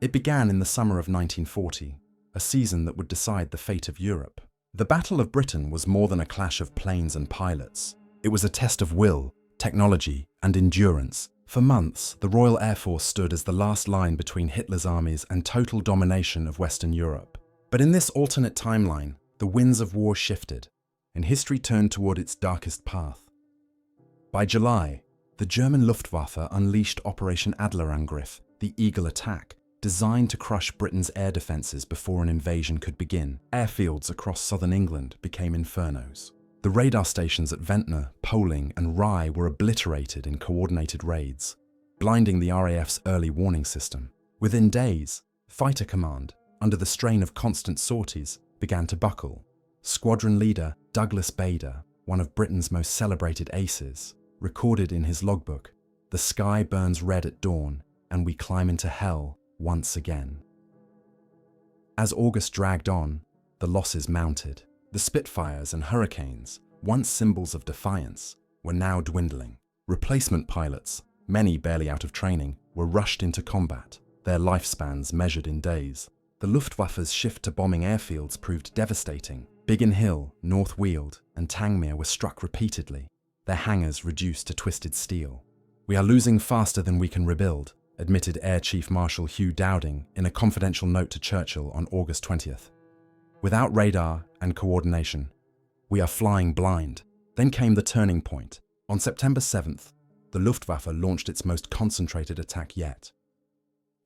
It began in the summer of 1940, a season that would decide the fate of Europe. The Battle of Britain was more than a clash of planes and pilots. It was a test of will, technology, and endurance. For months, the Royal Air Force stood as the last line between Hitler's armies and total domination of Western Europe. But in this alternate timeline, the winds of war shifted, and history turned toward its darkest path. By July, the German Luftwaffe unleashed Operation Adlerangriff, the Eagle Attack, designed to crush Britain's air defences before an invasion could begin. Airfields across southern England became infernos. The radar stations at Ventnor, Poling, and Rye were obliterated in coordinated raids, blinding the RAF's early warning system. Within days, Fighter Command, under the strain of constant sorties, began to buckle. Squadron leader Douglas Bader, one of Britain's most celebrated aces, recorded in his logbook, "The sky burns red at dawn, and we climb into hell once again." As August dragged on, the losses mounted. The Spitfires and Hurricanes, once symbols of defiance, were now dwindling. Replacement pilots, many barely out of training, were rushed into combat, their lifespans measured in days. The Luftwaffe's shift to bombing airfields proved devastating. Biggin Hill, North Weald, and Tangmere were struck repeatedly, their hangars reduced to twisted steel. "We are losing faster than we can rebuild," admitted Air Chief Marshal Hugh Dowding in a confidential note to Churchill on August 20th. "Without radar and coordination, we are flying blind." Then came the turning point. On September 7th, the Luftwaffe launched its most concentrated attack yet.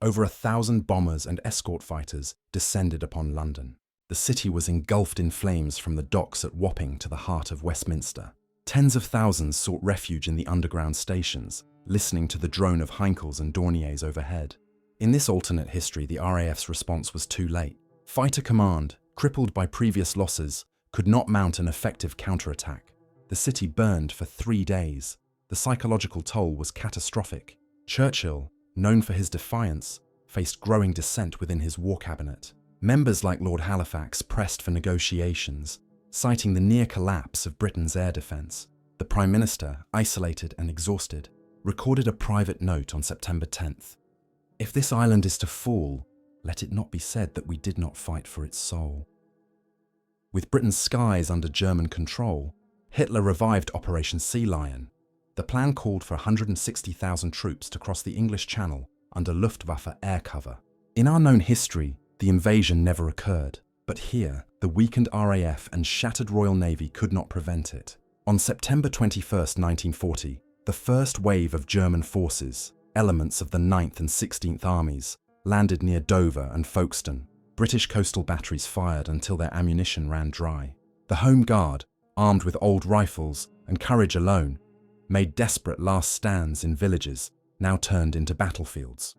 Over 1,000 bombers and escort fighters descended upon London. The city was engulfed in flames from the docks at Wapping to the heart of Westminster. Tens of thousands sought refuge in the underground stations, listening to the drone of Heinkels and Dorniers overhead. In this alternate history, the RAF's response was too late. Fighter Command, crippled by previous losses, could not mount an effective counterattack. The city burned for 3 days. The psychological toll was catastrophic. Churchill, known for his defiance, faced growing dissent within his war cabinet. Members like Lord Halifax pressed for negotiations, citing the near collapse of Britain's air defence. The Prime Minister, isolated and exhausted, recorded a private note on September 10th. "If this island is to fall, let it not be said that we did not fight for its soul." With Britain's skies under German control, Hitler revived Operation Sea Lion. The plan called for 160,000 troops to cross the English Channel under Luftwaffe air cover. In our known history, the invasion never occurred, but here, the weakened RAF and shattered Royal Navy could not prevent it. On September 21st, 1940, the first wave of German forces, elements of the 9th and 16th Armies, landed near Dover and Folkestone. British coastal batteries fired until their ammunition ran dry. The Home Guard, armed with old rifles and courage alone, made desperate last stands in villages now turned into battlefields.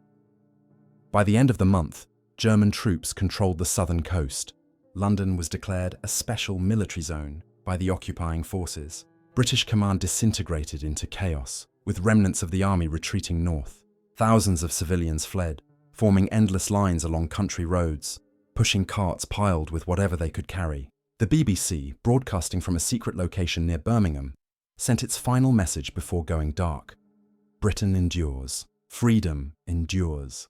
By the end of the month, German troops controlled the southern coast. London was declared a special military zone by the occupying forces. British command disintegrated into chaos, with remnants of the army retreating north. Thousands of civilians fled, forming endless lines along country roads, pushing carts piled with whatever they could carry. The BBC, broadcasting from a secret location near Birmingham, sent its final message before going dark. "Britain endures. Freedom endures."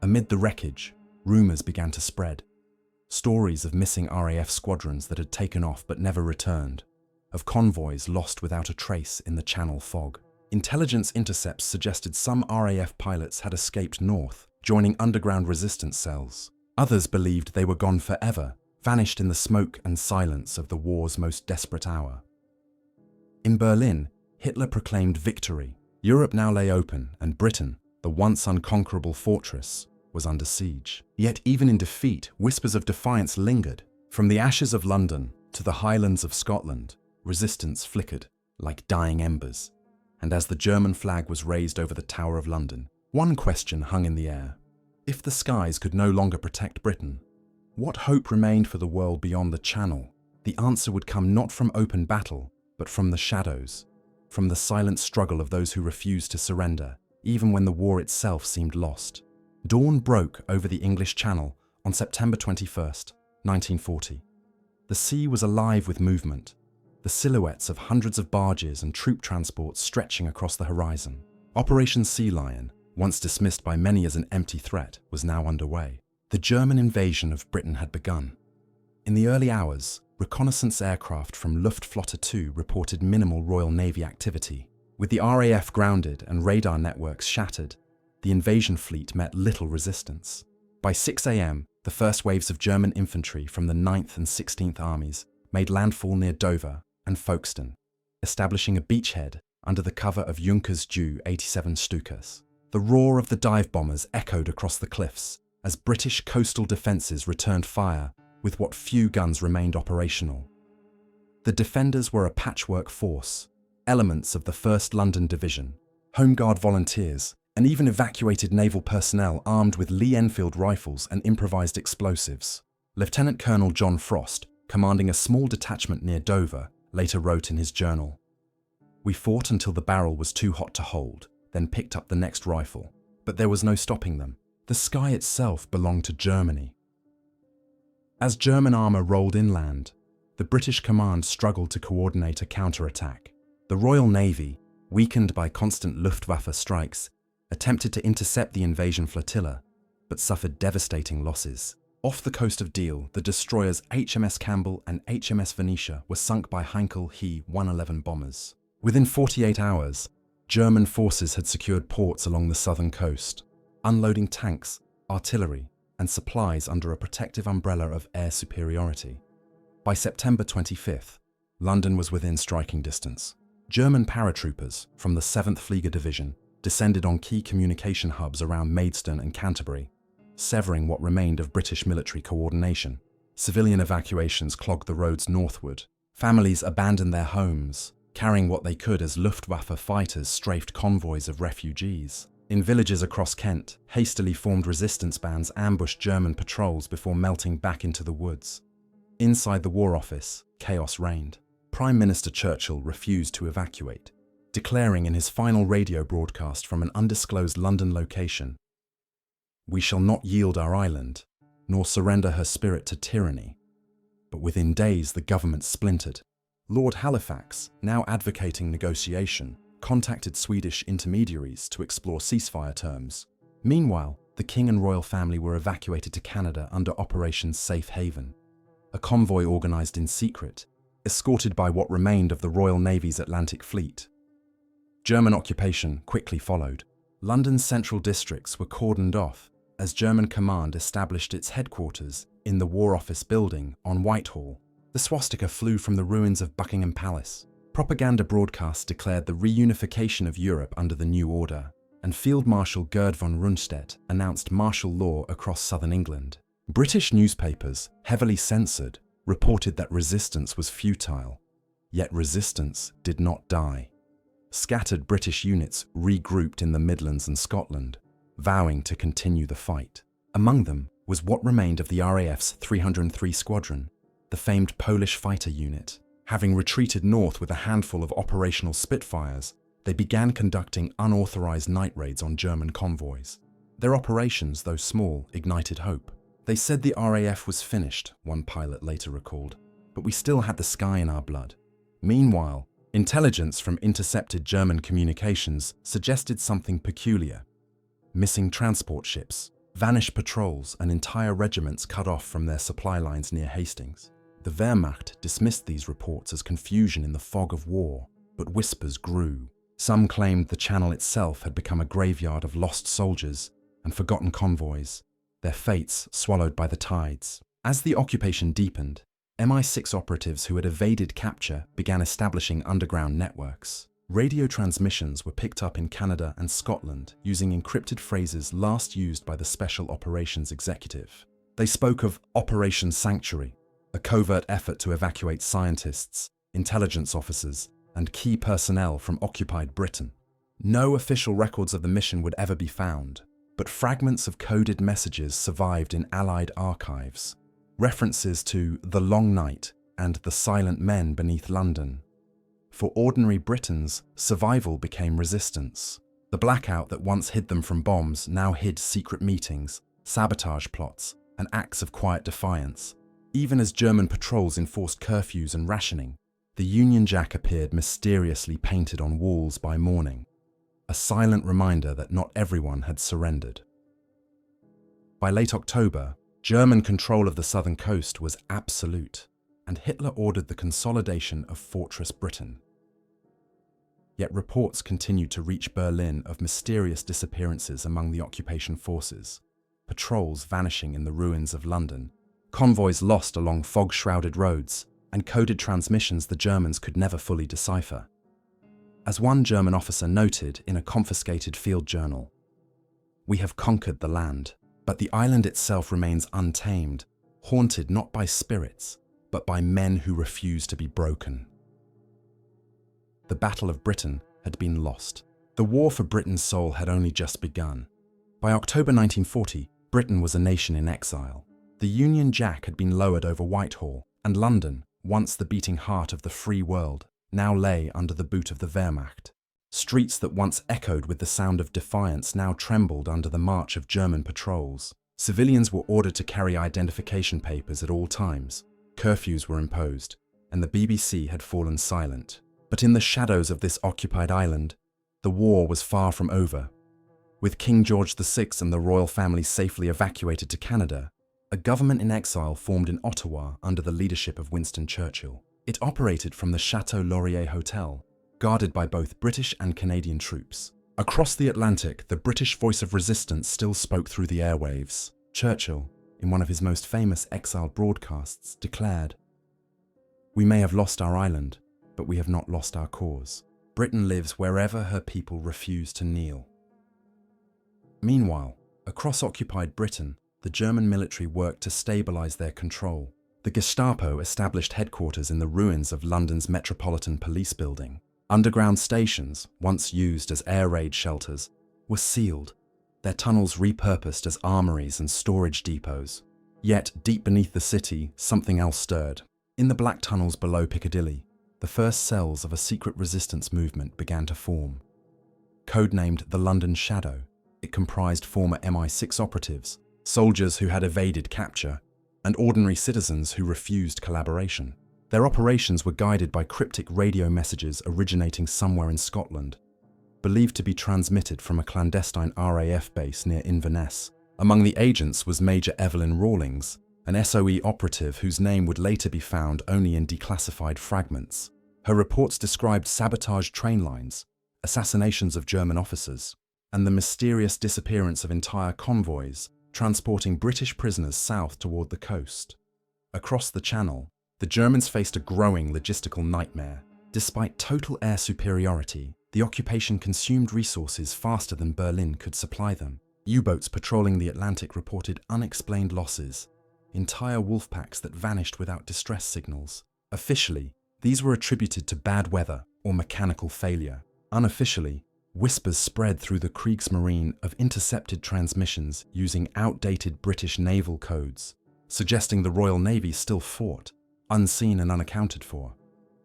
Amid the wreckage, rumours began to spread. Stories of missing RAF squadrons that had taken off but never returned, of convoys lost without a trace in the Channel fog. Intelligence intercepts suggested some RAF pilots had escaped north, joining underground resistance cells. Others believed they were gone forever, vanished in the smoke and silence of the war's most desperate hour. In Berlin, Hitler proclaimed victory. Europe now lay open, and Britain, the once unconquerable fortress, was under siege. Yet even in defeat, whispers of defiance lingered. From the ashes of London to the highlands of Scotland, resistance flickered like dying embers. And as the German flag was raised over the Tower of London, one question hung in the air. If the skies could no longer protect Britain, what hope remained for the world beyond the Channel? The answer would come not from open battle, but from the shadows, from the silent struggle of those who refused to surrender, even when the war itself seemed lost. Dawn broke over the English Channel on September 21st, 1940. The sea was alive with movement, the silhouettes of hundreds of barges and troop transports stretching across the horizon. Operation Sea Lion, once dismissed by many as an empty threat, was now underway. The German invasion of Britain had begun. In the early hours, reconnaissance aircraft from Luftflotte 2 reported minimal Royal Navy activity. With the RAF grounded and radar networks shattered, the invasion fleet met little resistance. By 6 a.m., the first waves of German infantry from the 9th and 16th Armies made landfall near Dover and Folkestone, establishing a beachhead under the cover of Junkers Ju-87 Stukas. The roar of the dive bombers echoed across the cliffs as British coastal defences returned fire with what few guns remained operational. The defenders were a patchwork force, elements of the 1st London Division, Home Guard volunteers, and even evacuated naval personnel armed with Lee Enfield rifles and improvised explosives. Lieutenant Colonel John Frost, commanding a small detachment near Dover, later wrote in his journal, "We fought until the barrel was too hot to hold, then picked up the next rifle. But there was no stopping them. The sky itself belonged to Germany." As German armour rolled inland, the British command struggled to coordinate a counterattack. The Royal Navy, weakened by constant Luftwaffe strikes, attempted to intercept the invasion flotilla, but suffered devastating losses. Off the coast of Deal, the destroyers HMS Campbell and HMS Venetia were sunk by Heinkel He 111 bombers. Within 48 hours, German forces had secured ports along the southern coast, unloading tanks, artillery, and supplies under a protective umbrella of air superiority. By September 25th, London was within striking distance. German paratroopers from the 7th Flieger Division descended on key communication hubs around Maidstone and Canterbury, severing what remained of British military coordination. Civilian evacuations clogged the roads northward. Families abandoned their homes, carrying what they could as Luftwaffe fighters strafed convoys of refugees. In villages across Kent, hastily formed resistance bands ambushed German patrols before melting back into the woods. Inside the War Office, chaos reigned. Prime Minister Churchill refused to evacuate, declaring in his final radio broadcast from an undisclosed London location, "We shall not yield our island, nor surrender her spirit to tyranny." But within days the government splintered. Lord Halifax, now advocating negotiation, contacted Swedish intermediaries to explore ceasefire terms. Meanwhile, the King and royal family were evacuated to Canada under Operation Safe Haven, a convoy organised in secret, escorted by what remained of the Royal Navy's Atlantic Fleet. German occupation quickly followed. London's central districts were cordoned off as German command established its headquarters in the War Office building on Whitehall. The swastika flew from the ruins of Buckingham Palace. Propaganda broadcasts declared the reunification of Europe under the new order, and Field Marshal Gerd von Rundstedt announced martial law across southern England. British newspapers, heavily censored, reported that resistance was futile. Yet resistance did not die. Scattered British units regrouped in the Midlands and Scotland, vowing to continue the fight. Among them was what remained of the RAF's 303 Squadron, the famed Polish fighter unit. Having retreated north with a handful of operational Spitfires, they began conducting unauthorized night raids on German convoys. Their operations, though small, ignited hope. "They said the RAF was finished," one pilot later recalled, "but we still had the sky in our blood." Meanwhile, intelligence from intercepted German communications suggested something peculiar. Missing transport ships, vanished patrols, and entire regiments cut off from their supply lines near Hastings. The Wehrmacht dismissed these reports as confusion in the fog of war, but whispers grew. Some claimed the channel itself had become a graveyard of lost soldiers and forgotten convoys, their fates swallowed by the tides. As the occupation deepened, MI6 operatives who had evaded capture began establishing underground networks. Radio transmissions were picked up in Canada and Scotland using encrypted phrases last used by the Special Operations Executive. They spoke of Operation Sanctuary, a covert effort to evacuate scientists, intelligence officers, and key personnel from occupied Britain. No official records of the mission would ever be found, but fragments of coded messages survived in Allied archives. References to the Long Night and the silent men beneath London. For ordinary Britons, survival became resistance. The blackout that once hid them from bombs now hid secret meetings, sabotage plots, and acts of quiet defiance. Even as German patrols enforced curfews and rationing, the Union Jack appeared mysteriously painted on walls by morning. a silent reminder that not everyone had surrendered. By late October, German control of the southern coast was absolute, and Hitler ordered the consolidation of Fortress Britain. Yet reports continued to reach Berlin of mysterious disappearances among the occupation forces, patrols vanishing in the ruins of London, convoys lost along fog-shrouded roads, and coded transmissions the Germans could never fully decipher. As one German officer noted in a confiscated field journal, "We have conquered the land, but the island itself remains untamed, haunted not by spirits, but by men who refuse to be broken." The Battle of Britain had been lost. The war for Britain's soul had only just begun. By October 1940, Britain was a nation in exile. The Union Jack had been lowered over Whitehall, and London, once the beating heart of the free world, now lay under the boot of the Wehrmacht. Streets that once echoed with the sound of defiance now trembled under the march of German patrols. Civilians were ordered to carry identification papers at all times. Curfews were imposed, and the BBC had fallen silent. But in the shadows of this occupied island, the war was far from over. With King George VI and the royal family safely evacuated to Canada, a government in exile formed in Ottawa under the leadership of Winston Churchill. It operated from the Chateau Laurier Hotel, guarded by both British and Canadian troops. Across the Atlantic, the British voice of resistance still spoke through the airwaves. Churchill, in one of his most famous exiled broadcasts, declared, "We may have lost our island, but we have not lost our cause. Britain lives wherever her people refuse to kneel." Meanwhile, across occupied Britain, the German military worked to stabilize their control. The Gestapo established headquarters in the ruins of London's Metropolitan Police Building. Underground stations, once used as air raid shelters, were sealed, their tunnels repurposed as armories and storage depots. Yet, deep beneath the city, something else stirred. In the black tunnels below Piccadilly, the first cells of a secret resistance movement began to form. Codenamed the London Shadow, it comprised former MI6 operatives, soldiers who had evaded capture, and ordinary citizens who refused collaboration. Their operations were guided by cryptic radio messages originating somewhere in Scotland, believed to be transmitted from a clandestine RAF base near Inverness. Among the agents was Major Evelyn Rawlings, an SOE operative whose name would later be found only in declassified fragments. Her reports described sabotaged train lines, assassinations of German officers, and the mysterious disappearance of entire convoys transporting British prisoners south toward the coast. Across the Channel, the Germans faced a growing logistical nightmare. Despite total air superiority, the occupation consumed resources faster than Berlin could supply them. U-boats patrolling the Atlantic reported unexplained losses, entire wolf packs that vanished without distress signals. Officially, these were attributed to bad weather or mechanical failure. Unofficially, whispers spread through the Kriegsmarine of intercepted transmissions using outdated British naval codes, suggesting the Royal Navy still fought, unseen and unaccounted for.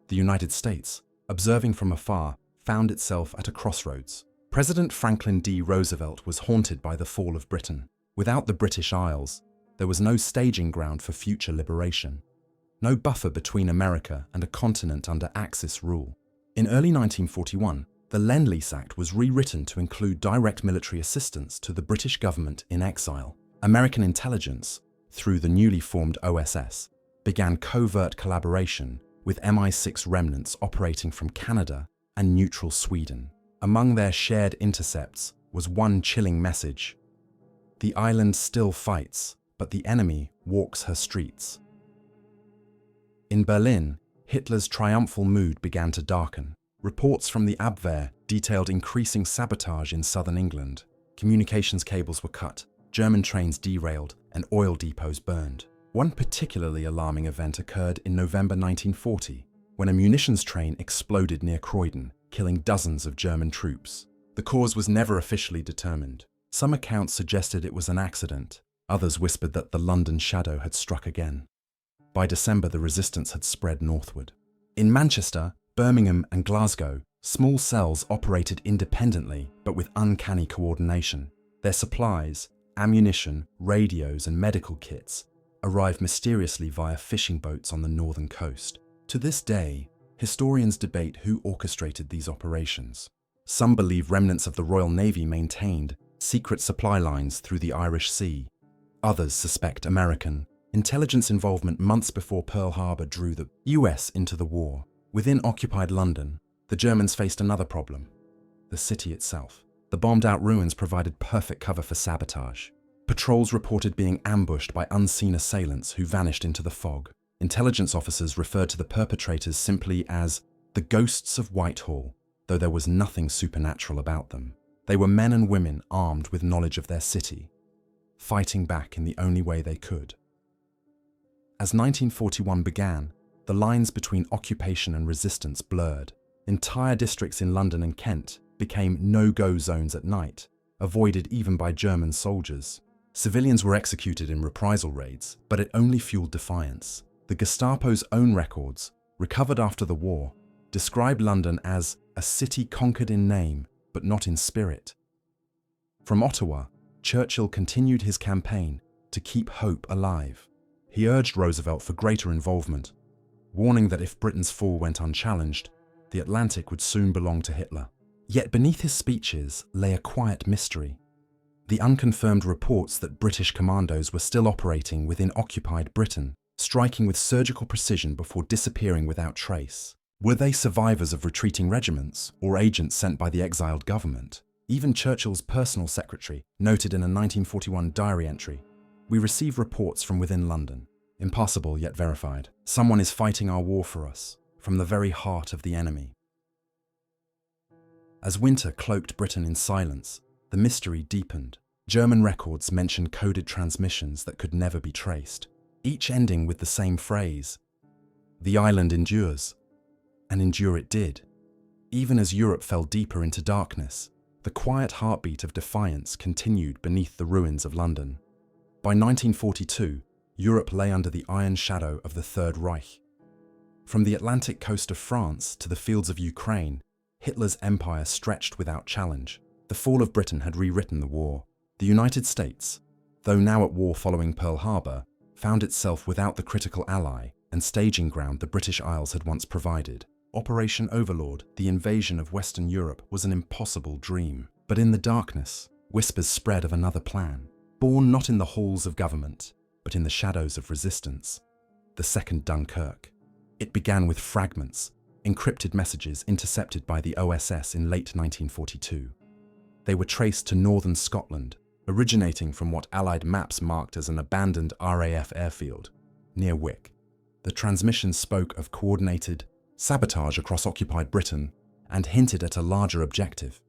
The United States, observing from afar, found itself at a crossroads. President Franklin D. Roosevelt was haunted by the fall of Britain. Without the British Isles, there was no staging ground for future liberation, no buffer between America and a continent under Axis rule. In early 1941, the Lend-Lease Act was rewritten to include direct military assistance to the British government in exile. American intelligence, through the newly formed OSS, began covert collaboration with MI6 remnants operating from Canada and neutral Sweden. Among their shared intercepts was one chilling message: "The island still fights, but the enemy walks her streets." In Berlin, Hitler's triumphal mood began to darken. Reports from the Abwehr detailed increasing sabotage in southern England. Communications cables were cut, German trains derailed, and oil depots burned. One particularly alarming event occurred in November 1940, when a munitions train exploded near Croydon, killing dozens of German troops. The cause was never officially determined. Some accounts suggested it was an accident. Others whispered that the London Shadow had struck again. By December, the resistance had spread northward. In Manchester, Birmingham and Glasgow, small cells operated independently but with uncanny coordination. Their supplies, ammunition, radios and medical kits arrived mysteriously via fishing boats on the northern coast. To this day, historians debate who orchestrated these operations. Some believe remnants of the Royal Navy maintained secret supply lines through the Irish Sea. Others suspect American intelligence involvement months before Pearl Harbor drew the US into the war. Within occupied London, the Germans faced another problem: the city itself. The bombed-out ruins provided perfect cover for sabotage. Patrols reported being ambushed by unseen assailants who vanished into the fog. Intelligence officers referred to the perpetrators simply as the ghosts of Whitehall, though there was nothing supernatural about them. They were men and women armed with knowledge of their city, fighting back in the only way they could. As 1941 began, the lines between occupation and resistance blurred. Entire districts in London and Kent became no-go zones at night, avoided even by German soldiers. Civilians were executed in reprisal raids, but it only fueled defiance. The Gestapo's own records, recovered after the war, described London as a city conquered in name, but not in spirit. From Ottawa, Churchill continued his campaign to keep hope alive. He urged Roosevelt for greater involvement, warning that if Britain's fall went unchallenged, the Atlantic would soon belong to Hitler. Yet beneath his speeches lay a quiet mystery: the unconfirmed reports that British commandos were still operating within occupied Britain, striking with surgical precision before disappearing without trace. Were they survivors of retreating regiments or agents sent by the exiled government? Even Churchill's personal secretary noted in a 1941 diary entry, "We receive reports from within London. Impossible yet verified. Someone is fighting our war for us, from the very heart of the enemy." As winter cloaked Britain in silence, the mystery deepened. German records mentioned coded transmissions that could never be traced, each ending with the same phrase: "The island endures." And endure it did. Even as Europe fell deeper into darkness, the quiet heartbeat of defiance continued beneath the ruins of London. By 1942, Europe lay under the iron shadow of the Third Reich. From the Atlantic coast of France to the fields of Ukraine, Hitler's empire stretched without challenge. The fall of Britain had rewritten the war. The United States, though now at war following Pearl Harbor, found itself without the critical ally and staging ground the British Isles had once provided. Operation Overlord, the invasion of Western Europe, was an impossible dream. But in the darkness, whispers spread of another plan, born not in the halls of government, but in the shadows of resistance: the Second Dunkirk. It began with fragments, encrypted messages intercepted by the OSS in late 1942. They were traced to northern Scotland, originating from what Allied maps marked as an abandoned RAF airfield near Wick. The transmissions spoke of coordinated sabotage across occupied Britain and hinted at a larger objective: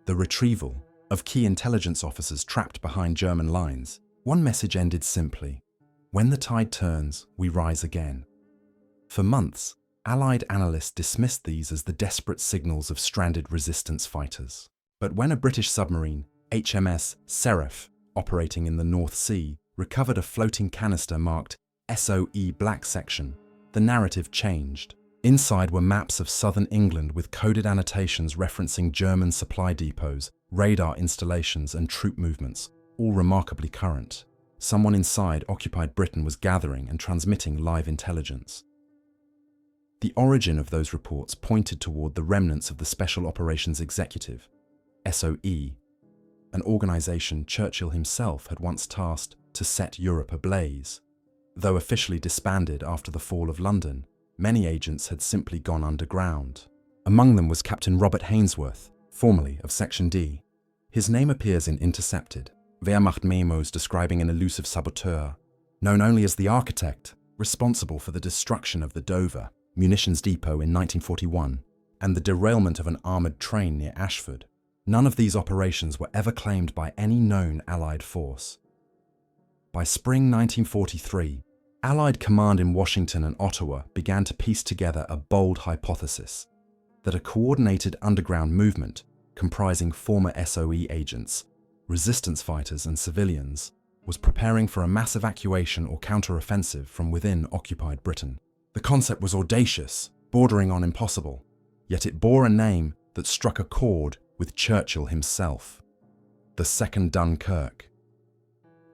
the retrieval of key intelligence officers trapped behind German lines. One message ended simply: "When the tide turns, we rise again." For months, Allied analysts dismissed these as the desperate signals of stranded resistance fighters. But when a British submarine, HMS Seraph, operating in the North Sea, recovered a floating canister marked SOE Black Section, the narrative changed. Inside were maps of southern England with coded annotations referencing German supply depots, radar installations, and troop movements, all remarkably current. Someone inside occupied Britain was gathering and transmitting live intelligence. The origin of those reports pointed toward the remnants of the Special Operations Executive, SOE, an organization Churchill himself had once tasked to set Europe ablaze. Though officially disbanded after the fall of London, many agents had simply gone underground. Among them was Captain Robert Hainsworth, formerly of Section D. His name appears in intercepted Wehrmacht memos describing an elusive saboteur, known only as the architect, responsible for the destruction of the Dover munitions depot in 1941 and the derailment of an armoured train near Ashford. None of these operations were ever claimed by any known Allied force. By spring 1943, Allied command in Washington and Ottawa began to piece together a bold hypothesis that a coordinated underground movement comprising former SOE agents, resistance fighters and civilians was preparing for a mass evacuation or counter-offensive from within occupied Britain. The concept was audacious, bordering on impossible, yet it bore a name that struck a chord with Churchill himself: the Second Dunkirk.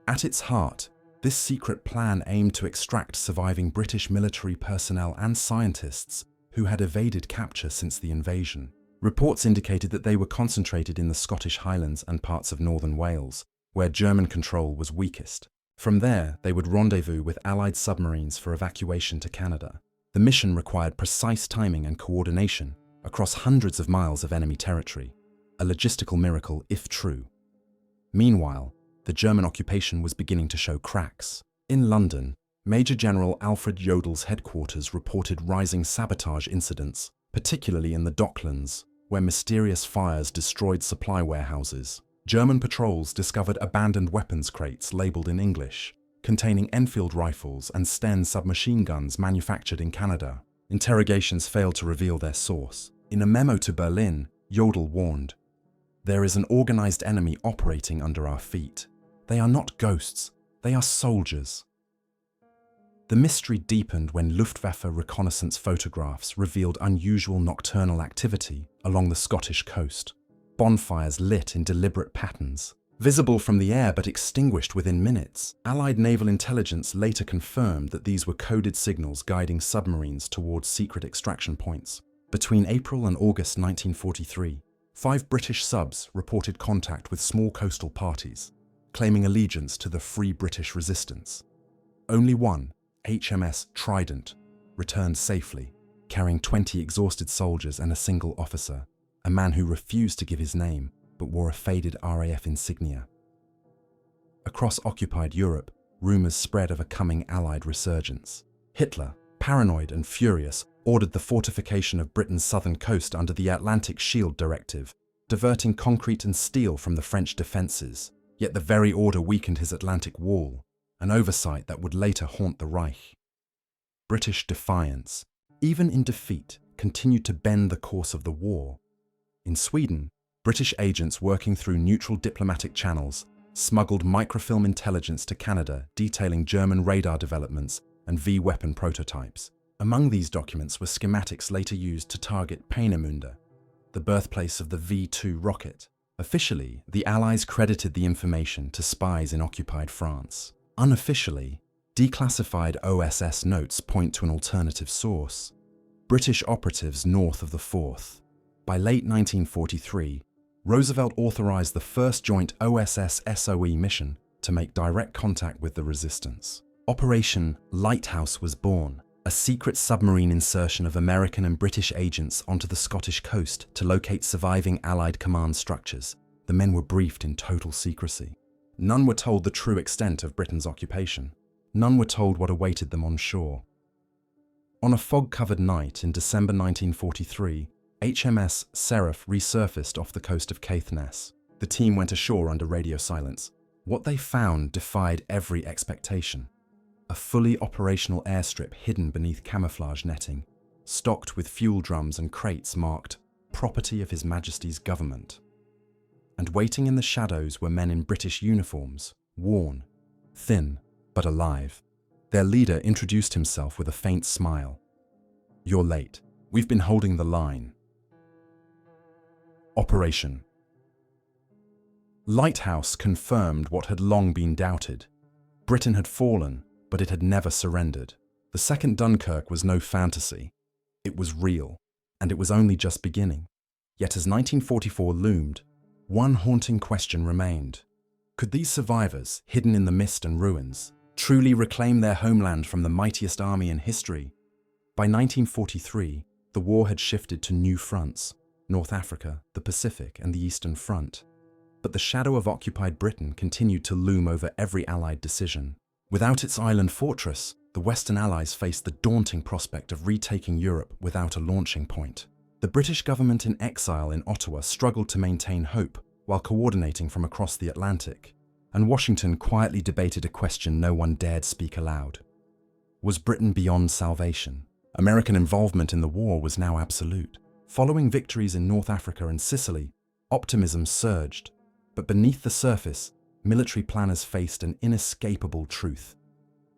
At its heart, this secret plan aimed to extract surviving British military personnel and scientists who had evaded capture since the invasion. Reports indicated that they were concentrated in the Scottish Highlands and parts of northern Wales, where German control was weakest. From there, they would rendezvous with Allied submarines for evacuation to Canada. The mission required precise timing and coordination across hundreds of miles of enemy territory, a logistical miracle if true. Meanwhile, the German occupation was beginning to show cracks. In London, Major General Alfred Jodel's headquarters reported rising sabotage incidents, particularly in the Docklands, where mysterious fires destroyed supply warehouses. German patrols discovered abandoned weapons crates labeled in English, containing Enfield rifles and Sten submachine guns manufactured in Canada. Interrogations failed to reveal their source. In a memo to Berlin, Jodl warned, "There is an organized enemy operating under our feet. They are not ghosts, they are soldiers." The mystery deepened when Luftwaffe reconnaissance photographs revealed unusual nocturnal activity along the Scottish coast. Bonfires lit in deliberate patterns, visible from the air but extinguished within minutes. Allied naval intelligence later confirmed that these were coded signals guiding submarines towards secret extraction points. Between April and August 1943, 5 British subs reported contact with small coastal parties, claiming allegiance to the Free British Resistance. Only one, HMS Trident, returned safely, carrying 20 exhausted soldiers and a single officer, a man who refused to give his name but wore a faded RAF insignia. Across occupied Europe, rumours spread of a coming Allied resurgence. Hitler, paranoid and furious, ordered the fortification of Britain's southern coast under the Atlantic Shield Directive, diverting concrete and steel from the French defences. Yet the very order weakened his Atlantic wall, an oversight that would later haunt the Reich. British defiance, even in defeat, continued to bend the course of the war. In Sweden, British agents working through neutral diplomatic channels smuggled microfilm intelligence to Canada detailing German radar developments and V-weapon prototypes. Among these documents were schematics later used to target Peenemünde, the birthplace of the V-2 rocket. Officially, the Allies credited the information to spies in occupied France. Unofficially, declassified OSS notes point to an alternative source: British operatives north of the Forth. By late 1943, Roosevelt authorized the first joint OSS-SOE mission to make direct contact with the resistance. Operation Lighthouse was born, a secret submarine insertion of American and British agents onto the Scottish coast to locate surviving Allied command structures. The men were briefed in total secrecy. None were told the true extent of Britain's occupation. None were told what awaited them on shore. On a fog-covered night in December 1943, HMS Seraph resurfaced off the coast of Caithness. The team went ashore under radio silence. What they found defied every expectation. A fully operational airstrip hidden beneath camouflage netting, stocked with fuel drums and crates marked "Property of His Majesty's Government." And waiting in the shadows were men in British uniforms, worn, thin, but alive. Their leader introduced himself with a faint smile. "You're late. We've been holding the line." Operation Lighthouse confirmed what had long been doubted. Britain had fallen, but it had never surrendered. The Second Dunkirk was no fantasy. It was real, and it was only just beginning. Yet as 1944 loomed, one haunting question remained. Could these survivors, hidden in the mist and ruins, truly reclaim their homeland from the mightiest army in history? By 1943, the war had shifted to new fronts: North Africa, the Pacific, and the Eastern Front. But the shadow of occupied Britain continued to loom over every Allied decision. Without its island fortress, the Western Allies faced the daunting prospect of retaking Europe without a launching point. The British government in exile in Ottawa struggled to maintain hope while coordinating from across the Atlantic, and Washington quietly debated a question no one dared speak aloud. Was Britain beyond salvation? American involvement in the war was now absolute. Following victories in North Africa and Sicily, optimism surged, but beneath the surface, military planners faced an inescapable truth.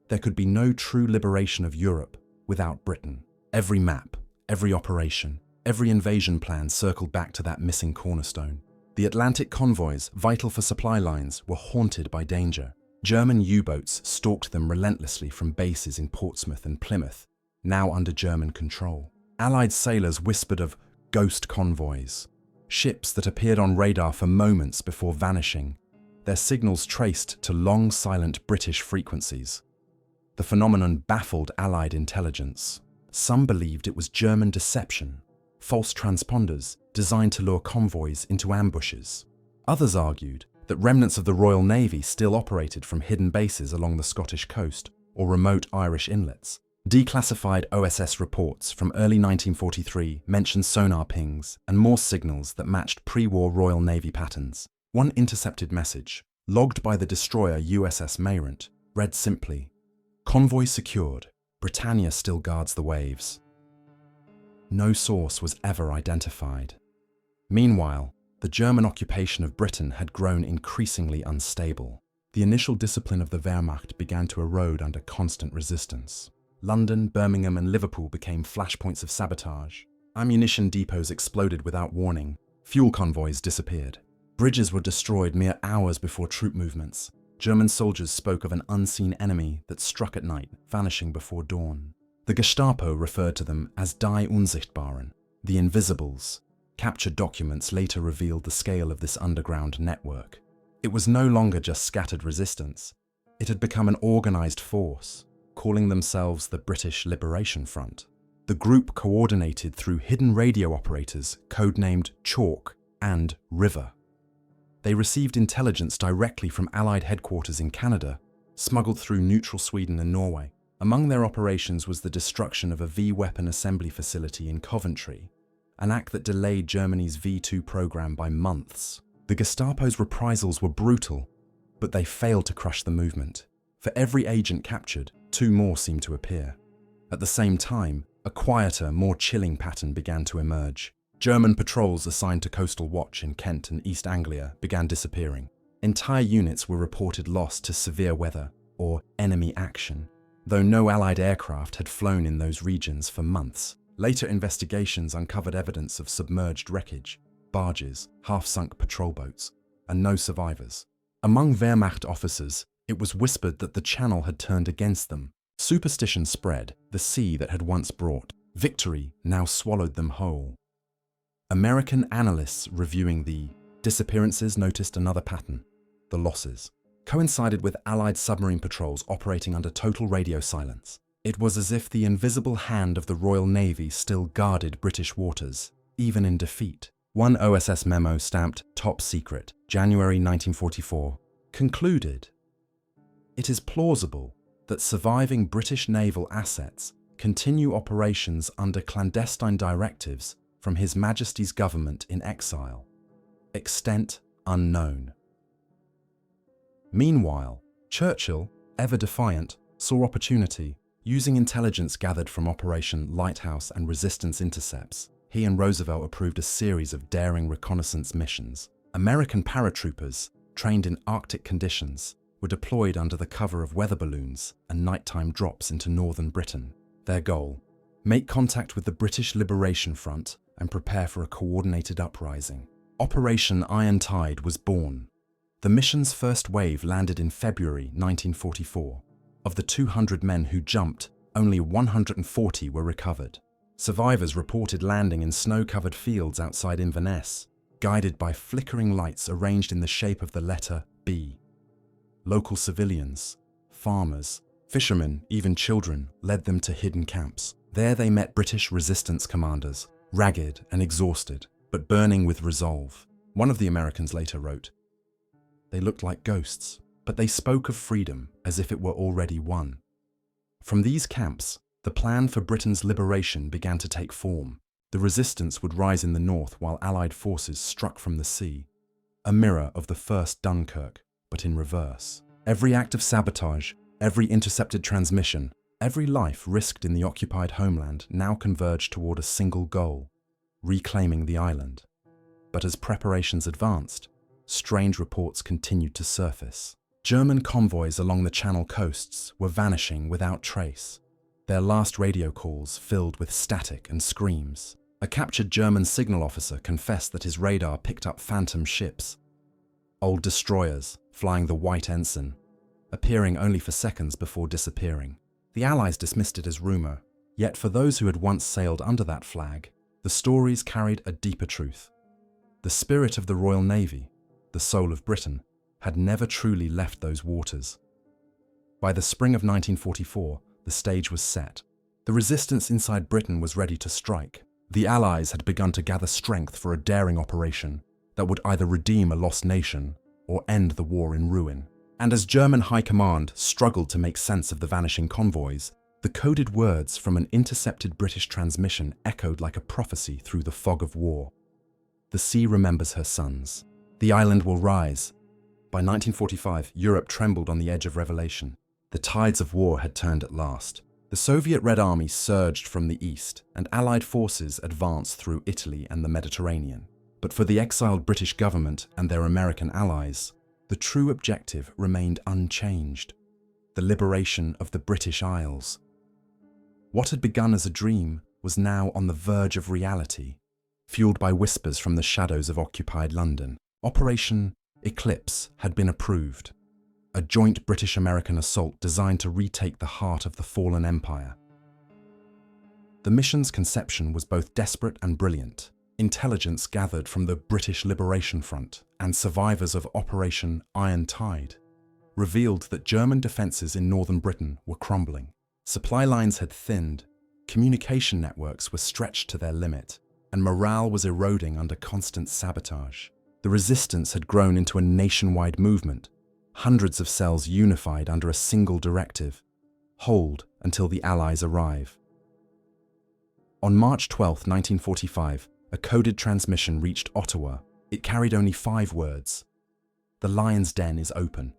There could be no true liberation of Europe without Britain. Every map, every operation, every invasion plan circled back to that missing cornerstone. The Atlantic convoys, vital for supply lines, were haunted by danger. German U-boats stalked them relentlessly from bases in Portsmouth and Plymouth, now under German control. Allied sailors whispered of ghost convoys, ships that appeared on radar for moments before vanishing, their signals traced to long silent British frequencies. The phenomenon baffled Allied intelligence. Some believed it was German deception, false transponders designed to lure convoys into ambushes. Others argued that remnants of the Royal Navy still operated from hidden bases along the Scottish coast or remote Irish inlets. Declassified OSS reports from early 1943 mentioned sonar pings and Morse signals that matched pre-war Royal Navy patterns. One intercepted message, logged by the destroyer USS Mayrant, read simply, "Convoy secured. Britannia still guards the waves." No source was ever identified. Meanwhile, the German occupation of Britain had grown increasingly unstable. The initial discipline of the Wehrmacht began to erode under constant resistance. London, Birmingham, and Liverpool became flashpoints of sabotage. Ammunition depots exploded without warning. Fuel convoys disappeared. Bridges were destroyed mere hours before troop movements. German soldiers spoke of an unseen enemy that struck at night, vanishing before dawn. The Gestapo referred to them as Die Unsichtbaren, the Invisibles. Captured documents later revealed the scale of this underground network. It was no longer just scattered resistance. It had become an organized force, calling themselves the British Liberation Front. The group coordinated through hidden radio operators codenamed Chalk and River. They received intelligence directly from Allied headquarters in Canada, smuggled through neutral Sweden and Norway. Among their operations was the destruction of a V-weapon assembly facility in Coventry, an act that delayed Germany's V2 program by months. The Gestapo's reprisals were brutal, but they failed to crush the movement. For every agent captured, 2 more seemed to appear. At the same time, a quieter, more chilling pattern began to emerge. German patrols assigned to Coastal Watch in Kent and East Anglia began disappearing. Entire units were reported lost to severe weather or enemy action, though no Allied aircraft had flown in those regions for months. Later investigations uncovered evidence of submerged wreckage, barges, half-sunk patrol boats, and no survivors. Among Wehrmacht officers, it was whispered that the Channel had turned against them. Superstition spread, the sea that had once brought victory now swallowed them whole. American analysts reviewing the disappearances noticed another pattern. The losses coincided with Allied submarine patrols operating under total radio silence. It was as if the invisible hand of the Royal Navy still guarded British waters, even in defeat. One OSS memo stamped "Top Secret, January 1944" concluded, "It is plausible that surviving British naval assets continue operations under clandestine directives from His Majesty's government in exile. Extent unknown." Meanwhile, Churchill, ever defiant, saw opportunity. Using intelligence gathered from Operation Lighthouse and resistance intercepts, he and Roosevelt approved a series of daring reconnaissance missions. American paratroopers, trained in Arctic conditions, were deployed under the cover of weather balloons and nighttime drops into northern Britain. Their goal: make contact with the British Liberation Front and prepare for a coordinated uprising. Operation Iron Tide was born. The mission's first wave landed in February 1944. Of the 200 men who jumped, only 140 were recovered. Survivors reported landing in snow-covered fields outside Inverness, guided by flickering lights arranged in the shape of the letter B. Local civilians, farmers, fishermen, even children, led them to hidden camps. There they met British resistance commanders, ragged and exhausted, but burning with resolve. One of the Americans later wrote, "They looked like ghosts, but they spoke of freedom as if it were already won." From these camps, the plan for Britain's liberation began to take form. The resistance would rise in the north while Allied forces struck from the sea. A mirror of the first Dunkirk, but in reverse. Every act of sabotage, every intercepted transmission, every life risked in the occupied homeland now converged toward a single goal: reclaiming the island. But as preparations advanced, strange reports continued to surface. German convoys along the Channel coasts were vanishing without trace, their last radio calls filled with static and screams. A captured German signal officer confessed that his radar picked up phantom ships, old destroyers flying the white ensign, appearing only for seconds before disappearing. The Allies dismissed it as rumor, yet for those who had once sailed under that flag, The stories carried a deeper truth. The spirit of the Royal Navy, the soul of Britain, had never truly left those waters. By the spring of 1944, the stage was set. The resistance inside Britain was ready to strike. The Allies had begun to gather strength for a daring operation that would either redeem a lost nation or end the war in ruin. And as German High Command struggled to make sense of the vanishing convoys, the coded words from an intercepted British transmission echoed like a prophecy through the fog of war. The sea remembers her sons. The island will rise. By 1945, Europe trembled on the edge of revelation. The tides of war had turned at last. The Soviet Red Army surged from the east, and Allied forces advanced through Italy and the Mediterranean. But for the exiled British government and their American allies, the true objective remained unchanged: the liberation of the British Isles. What had begun as a dream was now on the verge of reality, fueled by whispers from the shadows of occupied London. Operation Eclipse had been approved, a joint British-American assault designed to retake the heart of the fallen empire. The mission's conception was both desperate and brilliant. Intelligence gathered from the British Liberation Front and survivors of Operation Iron Tide revealed that German defences in northern Britain were crumbling. Supply lines had thinned, communication networks were stretched to their limit, and morale was eroding under constant sabotage. The resistance had grown into a nationwide movement, hundreds of cells unified under a single directive: hold until the Allies arrive. On March 12, 1945, a coded transmission reached Ottawa. It carried only 5 words: "The lion's den is open."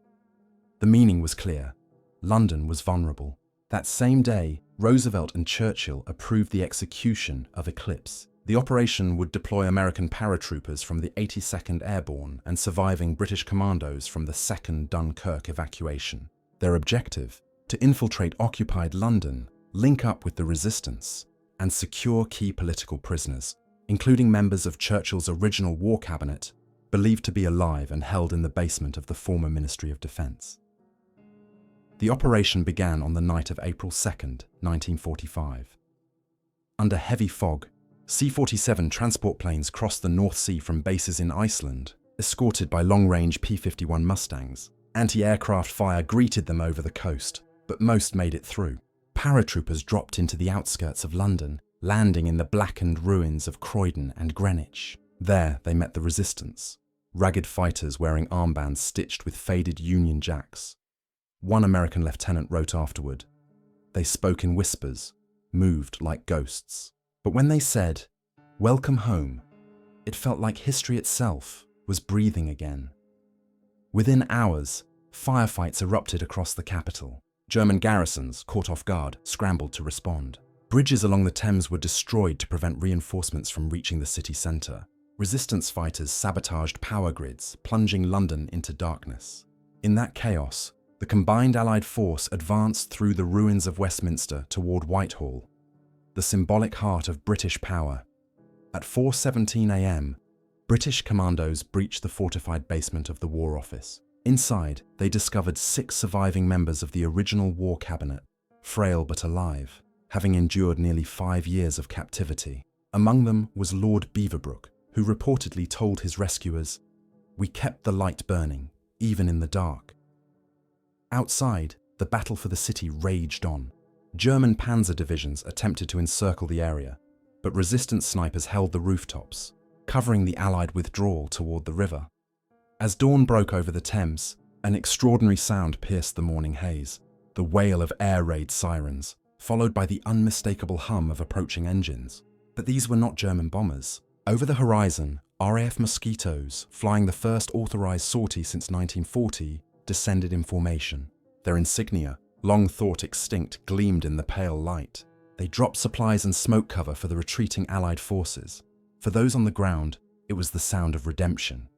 The meaning was clear: London was vulnerable. That same day, Roosevelt and Churchill approved the execution of Eclipse. The operation would deploy American paratroopers from the 82nd Airborne and surviving British commandos from the 2nd Dunkirk evacuation. Their objective: to infiltrate occupied London, link up with the resistance, and secure key political prisoners, including members of Churchill's original war cabinet, believed to be alive and held in the basement of the former Ministry of Defence. The operation began on the night of April 2nd, 1945. Under heavy fog, C-47 transport planes crossed the North Sea from bases in Iceland, escorted by long-range P-51 Mustangs. Anti-aircraft fire greeted them over the coast, but most made it through. Paratroopers dropped into the outskirts of London, landing in the blackened ruins of Croydon and Greenwich. There they met the resistance, ragged fighters wearing armbands stitched with faded Union Jacks. One American lieutenant wrote afterward, "They spoke in whispers, moved like ghosts. But when they said, 'Welcome home,' it felt like history itself was breathing again." Within hours, firefights erupted across the capital. German garrisons, caught off guard, scrambled to respond. Bridges along the Thames were destroyed to prevent reinforcements from reaching the city centre. Resistance fighters sabotaged power grids, plunging London into darkness. In that chaos, the combined Allied force advanced through the ruins of Westminster toward Whitehall, the symbolic heart of British power. At 4:17 a.m., British commandos breached the fortified basement of the War Office. Inside, they discovered 6 surviving members of the original war cabinet, frail but alive, having endured nearly 5 years of captivity. Among them was Lord Beaverbrook, who reportedly told his rescuers, "We kept the light burning, even in the dark." Outside, the battle for the city raged on. German panzer divisions attempted to encircle the area, but resistance snipers held the rooftops, covering the Allied withdrawal toward the river. As dawn broke over the Thames, an extraordinary sound pierced the morning haze: the wail of air raid sirens, followed by the unmistakable hum of approaching engines. But these were not German bombers. Over the horizon, RAF Mosquitoes, flying the first authorized sortie since 1940, descended in formation. Their insignia, long thought extinct, gleamed in the pale light. They dropped supplies and smoke cover for the retreating Allied forces. For those on the ground, it was the sound of redemption.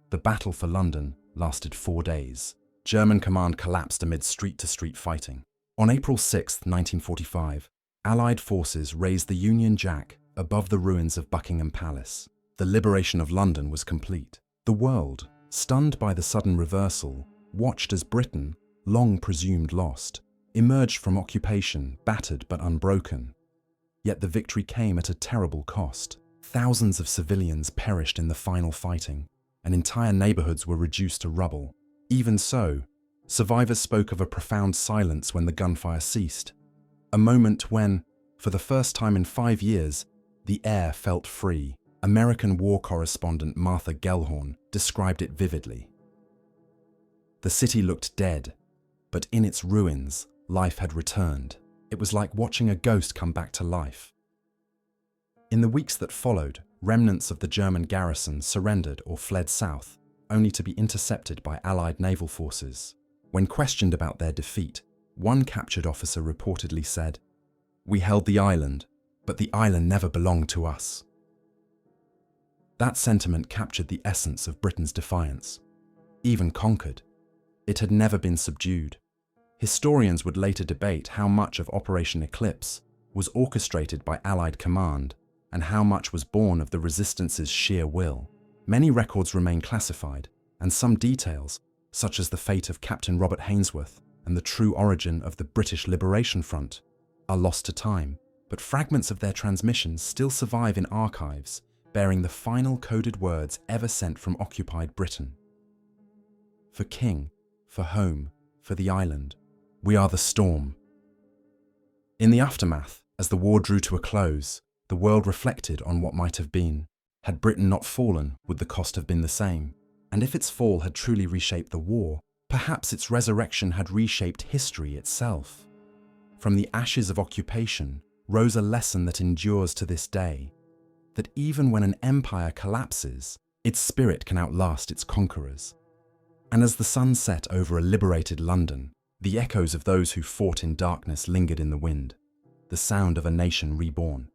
The battle for London lasted 4 days. German command collapsed amid street-to-street fighting. On April 6, 1945, Allied forces raised the Union Jack above the ruins of Buckingham Palace. The liberation of London was complete. The world, stunned by the sudden reversal, watched as Britain, long presumed lost, emerged from occupation battered but unbroken. Yet the victory came at a terrible cost. Thousands of civilians perished in the final fighting, and entire neighborhoods were reduced to rubble. Even so, survivors spoke of a profound silence when the gunfire ceased, a moment when, for the first time in 5 years, the air felt free. American war correspondent Martha Gellhorn described it vividly. The city looked dead, but in its ruins, life had returned. It was like watching a ghost come back to life. In the weeks that followed, remnants of the German garrison surrendered or fled south, only to be intercepted by Allied naval forces. When questioned about their defeat, one captured officer reportedly said, "We held the island, but the island never belonged to us." That sentiment captured the essence of Britain's defiance. Even conquered, it had never been subdued. Historians would later debate how much of Operation Eclipse was orchestrated by Allied command and how much was born of the resistance's sheer will. Many records remain classified, and some details, such as the fate of Captain Robert Hainsworth and the true origin of the British Liberation Front, are lost to time, but fragments of their transmissions still survive in archives, bearing the final coded words ever sent from occupied Britain. For King, for home, for the island, we are the storm. In the aftermath, as the war drew to a close, the world reflected on what might have been. Had Britain not fallen, would the cost have been the same? And if its fall had truly reshaped the war, perhaps its resurrection had reshaped history itself. From the ashes of occupation rose a lesson that endures to this day, that even when an empire collapses, its spirit can outlast its conquerors. And as the sun set over a liberated London, the echoes of those who fought in darkness lingered in the wind, the sound of a nation reborn.